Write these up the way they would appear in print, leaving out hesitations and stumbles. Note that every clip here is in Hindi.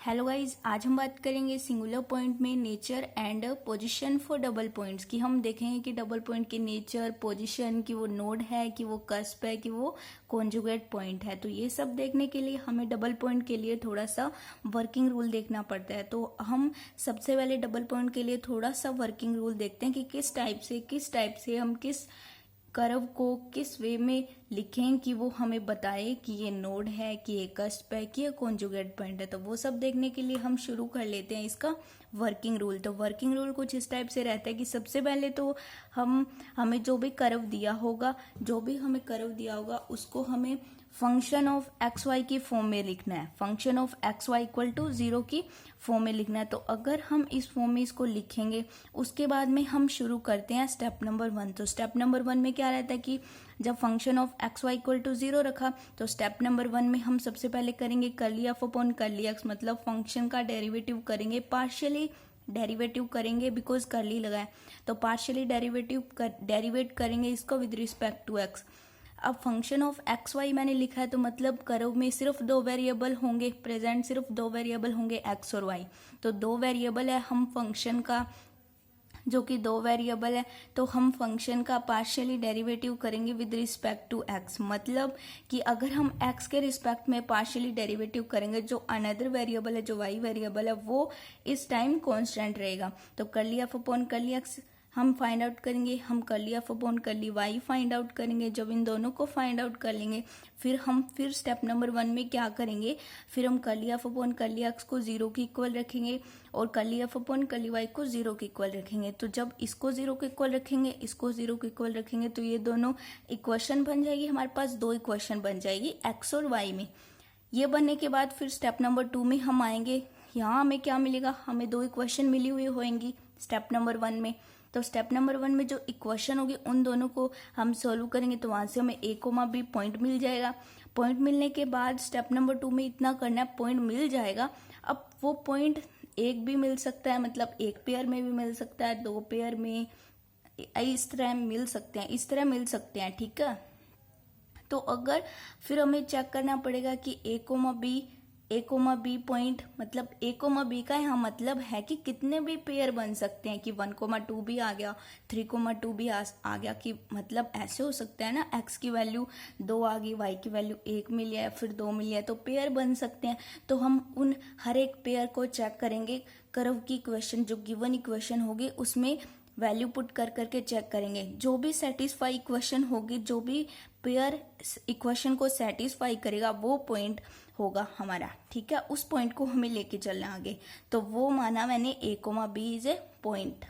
हेलो गाइज, आज हम बात करेंगे सिंगुलर पॉइंट में nature and position for double points की। हम देखेंगे कि डबल पॉइंट की नेचर, पोजीशन, कि वो नोड है, कि वो कस्प है, कि वो कॉन्जुगेट पॉइंट है। तो ये सब देखने के लिए हमें डबल पॉइंट के लिए थोड़ा सा वर्किंग रूल देखना पड़ता है। तो हम सबसे पहले डबल पॉइंट के लिए थोड़ा सा वर्किंग रूल देखते हैं कि किस टाइप से हम किस कर्व को किस वे में लिखें कि वो हमें बताए कि ये नोड है, कि ये कस्प है, कि ये कॉन्जुगेट पॉइंट है। तो वो सब देखने के लिए हम शुरू कर लेते हैं इसका वर्किंग रूल। तो वर्किंग रूल कुछ इस टाइप से रहता है कि सबसे पहले तो हमें जो भी कर्व दिया होगा उसको हमें फंक्शन ऑफ एक्स वाई की फॉर्म में लिखना है। Function of x y equal to 0 की फॉर्म में लिखना है। तो अगर हम इस फॉर्म में इसको लिखेंगे, उसके बाद में हम शुरू करते हैं स्टेप नंबर 1। तो स्टेप नंबर 1 में क्या रहता है कि जब function of x y equal to 0 रखा तो स्टेप नंबर 1 में हम सबसे पहले करेंगे curly f upon curly x, मतलब फंक्शन का डेरिवेटिव करेंगे, पार्शियली डेरिवेटिव करेंगे बिकॉज कर्ली लगा है। तो पार्शियली डेरिवेट करेंगे इसको विद रिस्पेक्ट टू एक्स। अब फंक्शन ऑफ एक्स वाई मैंने लिखा है तो मतलब कर्व में सिर्फ दो वेरिएबल होंगे, प्रेजेंट सिर्फ दो वेरिएबल होंगे एक्स और वाई। तो दो वेरिएबल है, हम फंक्शन का जो कि दो वेरिएबल है तो हम फंक्शन का पार्शियली डेरिवेटिव करेंगे विद रिस्पेक्ट टू एक्स। मतलब कि अगर हम एक्स के रिस्पेक्ट में पार्शियली डेरिवेटिव करेंगे, जो अनदर वेरिएबल है, जो वाई वेरिएबल है, वो इस टाइम कांस्टेंट रहेगा। तो curly f upon curly x हम फाइंड आउट करेंगे, हम curly f upon curly y find out करेंगे। जब इन दोनों को फाइंड आउट कर लेंगे फिर स्टेप नंबर 1 में क्या करेंगे, फिर हम curly f upon curly x को 0 के इक्वल रखेंगे और curly f upon curly y को 0 के इक्वल रखेंगे। तो जब इसको 0 के इक्वल रखेंगे, इसको 0 के इक्वल रखेंगे तो ये दोनों इक्वेशन बन जाएगी। हमारे पास दो इक्वेशन बन जाएगी एक्स और वाई में। ये बनने के बाद फिर स्टेप नंबर 2 में हम आएंगे। यहाँ हमें क्या मिलेगा, हमें दो इक्वेशन मिली हुई होंगी स्टेप नंबर 1 में। तो स्टेप नंबर 1 में जो इक्वेशन होगी उन दोनों को हम सोल्व करेंगे तो वहां से हमें ए कोमा बी पॉइंट मिल जाएगा। पॉइंट मिलने के बाद स्टेप नंबर 2 में इतना करना है, पॉइंट मिल जाएगा। अब वो पॉइंट एक भी मिल सकता है, मतलब एक पेयर में भी मिल सकता है, दो पेयर में, इस तरह मिल सकते हैं, ठीक है। तो अगर फिर हमें चेक करना पड़ेगा कि ए कोमा बी पॉइंट, मतलब ए कोमा बी का यहाँ मतलब है कि कितने भी पेयर बन सकते हैं, कि 1,2 भी आ गया, 3,2 भी आ गया, कि मतलब ऐसे हो सकता है ना, एक्स की वैल्यू 2 आ गई, वाई की वैल्यू 1 मिली है, फिर 2 मिली है, तो पेयर बन सकते हैं। तो हम उन हर एक पेयर को चेक करेंगे, कर्व की इक्वेशन जो गिवन इक्वेशन होगी उसमें वैल्यू पुट कर करके चेक करेंगे। जो भी सेटिस्फाई इक्वेशन होगी, जो भी पेयर इक्वेशन को सेटिस्फाई करेगा वो पॉइंट होगा हमारा, ठीक है। उस पॉइंट को हमें लेके चलना आगे। तो वो माना मैंने A comma B is a point.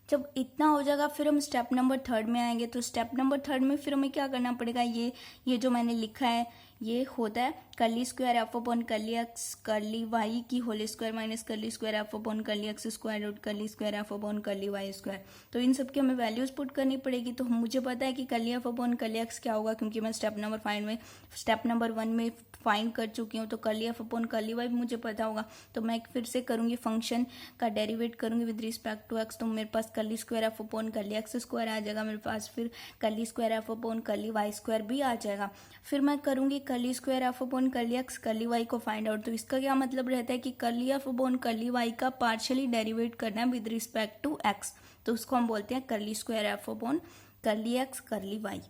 जब इतना हो जाएगा फिर हम स्टेप नंबर 3 में आएंगे। तो स्टेप नंबर 3 में फिर हमें क्या करना पड़ेगा, ये जो मैंने लिखा है ये होता है curly square f upon curly x curly y की whole square minus curly square f upon curly x square root curly square f upon curly y square. तो इन सब की हमें वैल्यूज पुट करनी पड़ेगी। तो मुझे पता है कि curly f upon curly x क्या होगा, क्योंकि मैं स्टेप नंबर 1 में फाइंड कर चुकी हूँ। तो curly f upon curly y मुझे पता होगा। तो मैं फिर से करूंगी, फंक्शन का डेरिवेट करूंगी विद रिस्पेक्ट टू एक्स। तो मेरे पास curly square f upon curly x square आ जाएगा मेरे पास, फिर curly square f upon curly y square भी आ जाएगा। फिर मैं करूंगी curly square f upon curly x curly y को फाइंड आउट। तो इसका क्या मतलब रहता है कि curly f upon curly y का पार्शियली डेरिवेट करना है विद रिस्पेक्ट टू एक्स। तो उसको हम बोलते हैं curly square f upon curly x curly y.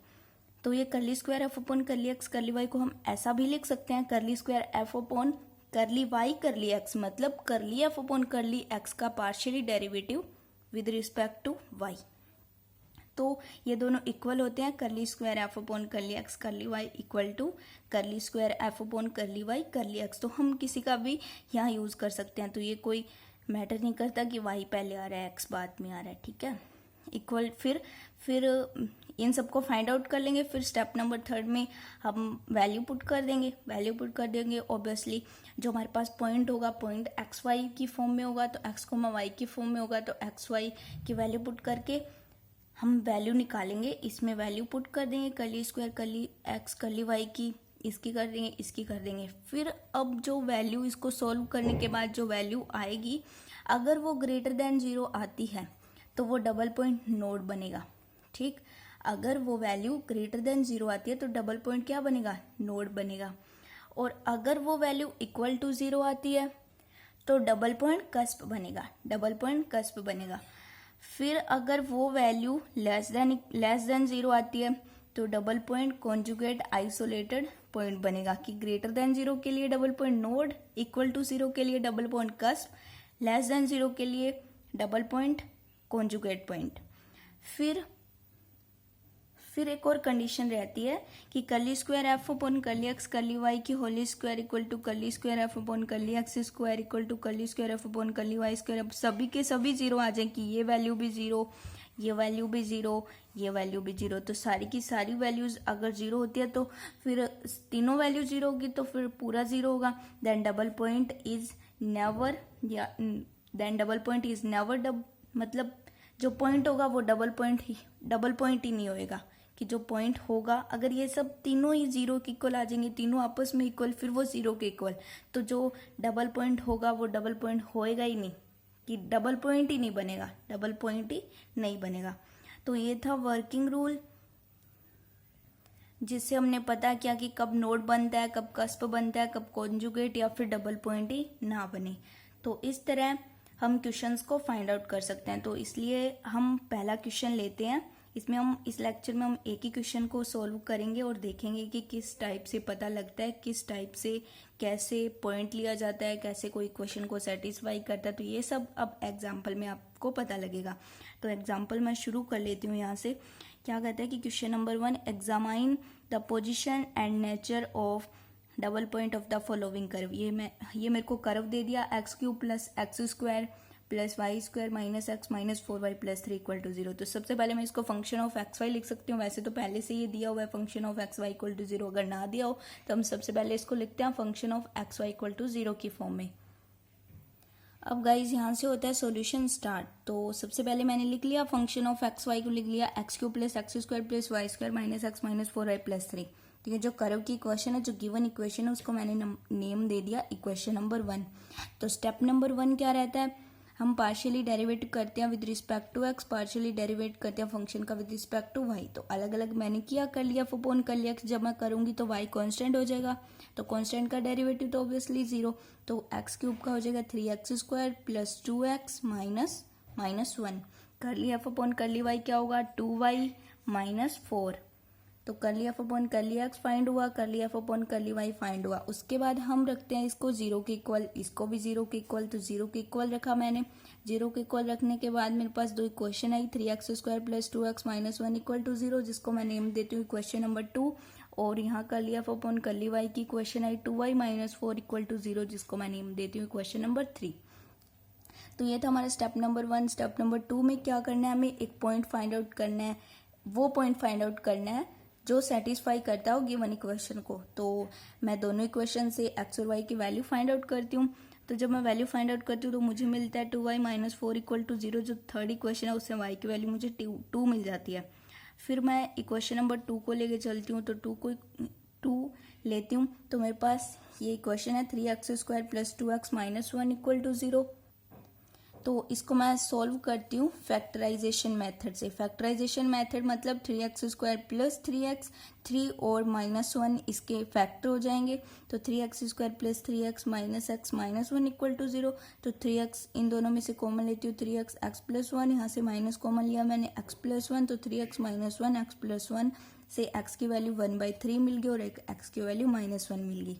तो ये curly square f upon curly x curly y को हम ऐसा भी लिख सकते हैं, curly square f upon curly y curly x, मतलब curly f upon curly x का partially derivative with respect to y. तो ये दोनों इक्वल होते हैं, curly square f upon curly x curly y equal to curly square f upon curly y curly x. तो हम किसी का भी यहाँ यूज कर सकते हैं। तो ये कोई मैटर नहीं करता कि वाई पहले आ रहा है एक्स बाद में आ रहा है, ठीक है। इक्वल फिर इन सबको फाइंड आउट कर लेंगे। फिर स्टेप नंबर 3 में हम वैल्यू पुट कर देंगे। ऑब्वियसली जो हमारे पास पॉइंट होगा, पॉइंट एक्स वाई की फॉर्म में होगा, तो एक्स कोमा वाई की फॉर्म में होगा। तो एक्स वाई की वैल्यू पुट करके हम वैल्यू निकालेंगे, इसमें वैल्यू पुट कर देंगे, curly square curly x curly y की, इसकी कर देंगे। फिर अब जो वैल्यू, इसको सॉल्व करने के बाद जो वैल्यू आएगी, अगर वो ग्रेटर देन 0 आती है तो वो डबल पॉइंट नोड बनेगा, ठीक। अगर वो वैल्यू ग्रेटर देन 0 आती है तो डबल पॉइंट क्या बनेगा, नोड बनेगा। और अगर वो वैल्यू इक्वल टू 0 आती है तो डबल पॉइंट कस्प बनेगा, डबल पॉइंट कस्प बनेगा। फिर अगर वो वैल्यू लेस देन 0 आती है तो double point conjugate isolated point बनेगा कि ग्रेटर देन 0 के लिए double point node, equal to 0 के लिए double point cusp, less than 0 के लिए डबल पॉइंट कॉन्जुगेट पॉइंट। फिर एक और कंडीशन रहती है कि curly square f upon curly x curly y की whole square equal to curly square f upon curly x square equal to curly square f upon curly y square. अब सभी के सभी 0 आ जाए कि ये वैल्यू भी 0, ये वैल्यू भी 0, ये वैल्यू भी 0। तो सारी की सारी वैल्यूज अगर 0 होती है तो फिर तीनों वैल्यू 0 होगी तो फिर पूरा 0 होगा। Then double point is never, मतलब जो पॉइंट होगा वो डबल पॉइंट ही नहीं होएगा कि जो पॉइंट होगा अगर ये सब तीनों ही 0 के इक्वल आ जाएंगे, तीनों आपस में इक्वल, फिर वो 0 के इक्वल, तो जो डबल पॉइंट होगा वो डबल पॉइंट होएगा ही नहीं, कि डबल पॉइंट ही नहीं बनेगा, डबल पॉइंट ही नहीं बनेगा। तो ये था वर्किंग रूल जिससे हमने पता किया कि कब नोड बनता है, कब कस्प बनता है, कब कॉन्जुगेट या फिर डबल पॉइंट ही ना बने। तो इस तरह हम क्वेश्चंस को फाइंड आउट कर सकते हैं। तो इसलिए हम पहला क्वेश्चन लेते हैं। इसमें हम इस लेक्चर में हम एक ही क्वेश्चन को सॉल्व करेंगे और देखेंगे कि किस टाइप से पता लगता है, किस टाइप से कैसे पॉइंट लिया जाता है, कैसे कोई क्वेश्चन को सेटिस्फाई करता है। तो ये सब अब एग्जाम्पल में आपको पता लगेगा। तो एग्जाम्पल मैं शुरू कर लेती हूँ यहाँ से। क्या कहता है कि question number 1, examine the position and nature of double point of the following curve. ये मेरे को कर्व दे दिया x³ plus x square plus y square minus x minus 4y plus 3 equal to 0। तो सबसे पहले मैं इसको फंक्शन ऑफ एक्स वाई लिख सकती हूँ। वैसे तो पहले से ये दिया हुआ है function of x y equal to 0। अगर ना दिया हो तो हम सबसे पहले इसको लिखते हैं function of x y equal to 0 की फॉर्म में। अब गाइज यहाँ से होता है सॉल्यूशन स्टार्ट। तो सबसे पहले मैंने लिख लिया फंक्शन ऑफ एक्स वाई को, लिख लिया x³ plus x square plus y square minus x minus 4y plus 3। ठीक है, जो कर्व की इक्वेशन है, जो गिवन इक्वेशन है, उसको मैंने नेम दे दिया इक्वेशन नंबर 1। तो स्टेप नंबर 1 क्या रहता है, हम पार्शियली डेरिवेट करते हैं with respect to x, partially derivate करते हैं फंक्शन का विद रिस्पेक्ट टू वाई। तो अलग अलग मैंने किया, कर लिया अपॉन कर लिया। जब मैं करूंगी तो वाई कांस्टेंट हो जाएगा, तो कांस्टेंट का डेरिवेटिव तो ऑब्वियसली 0। तो x³ का हो जाएगा 3x square plus 2x minus 1। कर लिया अपॉन कर ली वाई क्या होगा 2y माइनस 4। तो कर लिया अपॉन कर लिया एक्स फाइंड हुआ, कर लिया अपॉन कर ली वाई फाइंड हुआ। उसके बाद हम रखते हैं इसको 0 के इक्वल, इसको भी 0 के इक्वल। तो 0 के इक्वल रखा मैंने। 0 के इक्वल रखने के बाद मेरे पास दो इक्वेशन आई, 3x square plus 2x minus 1 equal to 0, जिसको मैं नेम देती हूँ इक्वेशन नंबर 2। और यहाँ कर लिया अपॉन कर ली वाई की इक्वेशन आई 2y माइनस 4 इक्वल टू 0, जिसको मैं नेम देती हूँ इक्वेशन नंबर 3। तो ये था हमारा स्टेप नंबर 1। स्टेप नंबर 2 में क्या करना है, हमें एक पॉइंट फाइंड आउट करना है। वो पॉइंट फाइंड आउट करना है जो सेटिस्फाई करता हो गिवन इक्वेशन को। तो मैं दोनों इक्वेशन से एक्स और वाई की वैल्यू फाइंड आउट करती हूँ। तो जब मैं वैल्यू फाइंड आउट करती हूँ तो मुझे मिलता है 2y माइनस 4 इक्वल टू 0। जो थर्ड इक्वेशन है उससे y की वैल्यू मुझे 2 मिल जाती है। फिर मैं इक्वेशन नंबर 2 को लेके चलती हूँ। तो 2 लेती हूँ तो मेरे पास ये इक्वेशन है 3x square plus 2x minus 1 equal to 0। तो इसको मैं सॉल्व करती हूँ फैक्टराइजेशन मेथड से। फैक्टराइजेशन मेथड मतलब 3x स्क्वायर प्लस 3x, 3 और माइनस 1 इसके फैक्टर हो जाएंगे। तो 3x square plus 3x minus x minus 1 equal to 0। तो 3x इन दोनों में से कॉमन लेती हूँ, 3x एक्स प्लस 1, यहाँ से माइनस कॉमन लिया मैंने x प्लस 1। तो 3x माइनस 1 एक्स प्लस 1 से x की वैल्यू 1/3 मिल गई और एक x की वैल्यू माइनस 1 मिल गई।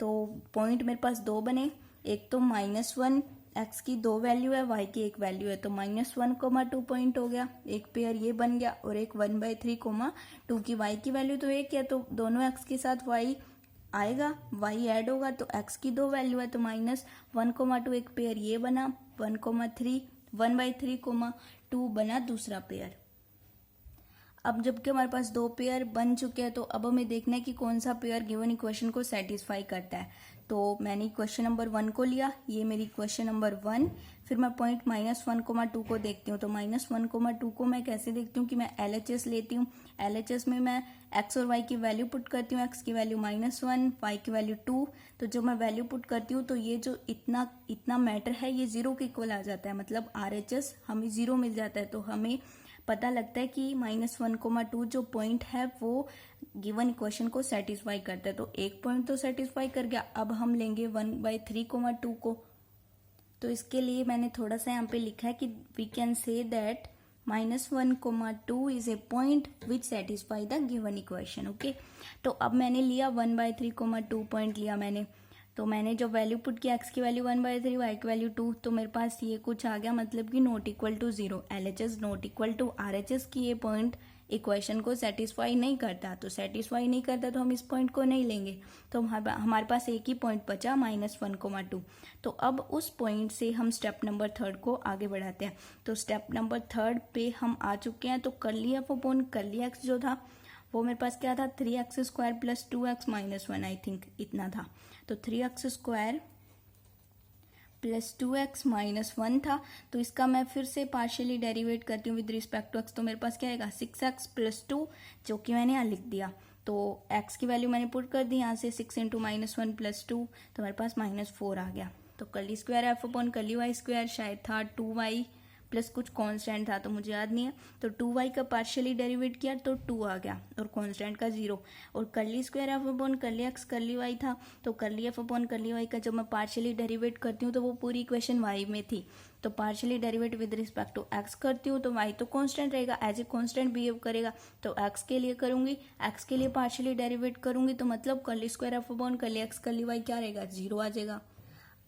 तो पॉइंट मेरे पास दो बने, एक तो -1 x की 2 वैल्यू है, y की 1 वैल्यू है। तो -1, 2 पॉइंट हो गया, एक पेयर ये बन गया। और एक 1/3, 2 की y की वैल्यू तो 1 है, तो दोनों x के साथ y आएगा, y ऐड होगा। तो x की 2 वैल्यू है तो -1, 2 एक पेयर ये बना, 1,3, 1/3, 2 बना दूसरा पेयर। अब जबकि हमारे पास दो पेयर बन चुके हैं तो अब हमें देखना है कि कौन सा पेयर गिवन इक्वेशन को सेटिस्फाई करता है। तो मैंने इक्वेशन नंबर 1 को लिया, ये मेरी इक्वेशन नंबर 1। फिर मैं पॉइंट -1, 2 को देखती हूँ। तो -1, 2 को मैं कैसे देखती हूँ कि मैं LHS लेती हूँ। LHS में मैं x और y की वैल्यू पुट करती हूँ। x की वैल्यू -1, y की वैल्यू 2। तो जब मैं वैल्यू पुट करती हूँ तो ये जो इतना मैटर है ये 0 के इक्वल आ जाता है, मतलब RHS हमें 0 मिल जाता है। तो हमें पता लगता है कि -1,2 जो पॉइंट है वो गिवन इक्वेशन को सेटिस्फाई करता है। तो एक पॉइंट तो सेटिस्फाई कर गया, अब हम लेंगे 1/3,2 को। तो इसके लिए मैंने थोड़ा सा यहाँ पे लिखा है कि we can say that -1,2 is a point which satisfy the given equation. Okay, तो अब मैंने लिया 1/3,2 पॉइंट लिया मैंने। तो मैंने जो वैल्यू पुट किया, x की वैल्यू 1/3, y की वैल्यू 2, तो मेरे पास ये कुछ आ गया, मतलब कि not equal to 0। LHS not equal to RHS की ये पॉइंट इक्वेशन को सेटिस्फाई नहीं करता। तो सेटिस्फाई नहीं करता तो हम इस पॉइंट को नहीं लेंगे। तो हमारे पास एक ही पॉइंट बचा -1,2। तो अब उस पॉइंट से हम स्टेप नंबर 3 को आगे बढ़ाते हैं। तो स्टेप नंबर 3 पे हम आ चुके हैं। तो curly f upon curly x जो था वो मेरे पास क्या था, 3x² + 2x - 1, आई थिंक इतना था। तो 3x² + 2x - 1 था। तो इसका मैं फिर से पार्शियली डेरिवेट करती हूँ विद रिस्पेक्ट टू x। तो मेरे पास क्या आएगा, 6x + 2, जो कि मैंने यहाँ लिख दिया। तो x की वैल्यू मैंने पुट कर दी यहाँ से, 6 × -1 + 2, तो मेरे पास -4 आ गया। तो curly square f upon curly y square शायद था 2y प्लस कुछ कांस्टेंट था, तो मुझे याद नहीं है। तो 2y का पार्शियली डेरिवेट किया तो 2 आ गया और कांस्टेंट का 0। और curly square f upon curly x curly y था। तो curly f upon curly y का जब मैं पार्शियली डेरिवेट करती हूँ तो वो पूरी इक्वेशन y में थी। तो partially derivate with respect to x करती हूँ तो y तो कांस्टेंट रहेगा, एज ए कांस्टेंट बिहेव करेगा। तो x के लिए करूंगी, x के लिए पार्शियली डेरिवेट करूंगी, तो मतलब curly square f upon curly x curly y क्या रहेगा, 0 आ जाएगा।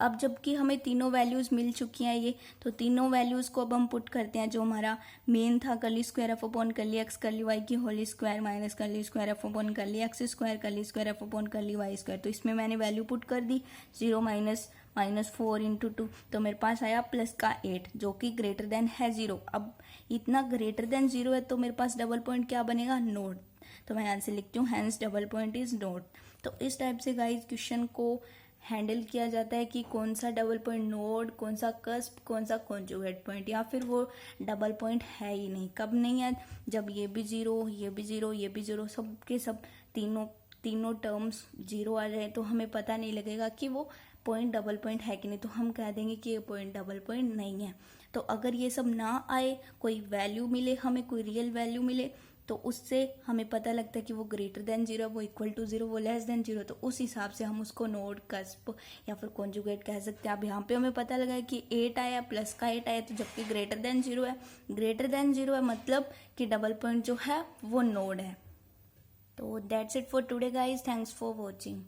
अब जबकि हमें तीनों वैल्यूज मिल चुकी हैं ये, तो तीनों वैल्यूज को अब हम पुट करते हैं। जो हमारा मेन था curly square f upon curly x curly y की whole square minus curly square f upon curly x square curly square f upon curly y square. तो इसमें मैंने वैल्यू पुट कर दी, 0 -4 × 2, तो मेरे पास आया +8 जो कि ग्रेटर देन है 0। अब इतना ग्रेटर देन 0 है तो मेरे पास डबल पॉइंट क्या बनेगा, नोड। तो मैं यहाँ से लिखती हूँ hence double point is node. तो इस टाइप से गाइज क्वेश्चन को हैंडल किया जाता है कि कौन सा डबल पॉइंट नोड, कौन सा कस्प, कौन सा कॉन्जुगेट पॉइंट, या फिर वो डबल पॉइंट है ही नहीं। कब नहीं है, जब ये भी 0, ये भी 0, ये भी 0, सब के सब तीनों टर्म्स 0 आ जाए तो हमें पता नहीं लगेगा कि वो पॉइंट डबल पॉइंट है कि नहीं। तो हम कह देंगे कि ये पॉइंट डबल पॉइंट नहीं है। तो अगर ये सब ना आए, कोई वैल्यू मिले हमें, कोई रियल वैल्यू मिले, तो उससे हमें पता लगता है कि वो ग्रेटर देन 0, वो इक्वल टू 0, वो लेस देन 0। तो उस हिसाब से हम उसको नोड, कस्प या फिर कॉन्जुगेट कह सकते हैं। अब यहाँ पे हमें पता लगा है कि 8 आया, प्लस का 8 आया, तो जबकि ग्रेटर देन 0 है, ग्रेटर देन 0 है मतलब कि डबल पॉइंट जो है वो नोड है। तो that's it for today guys, thanks for watching.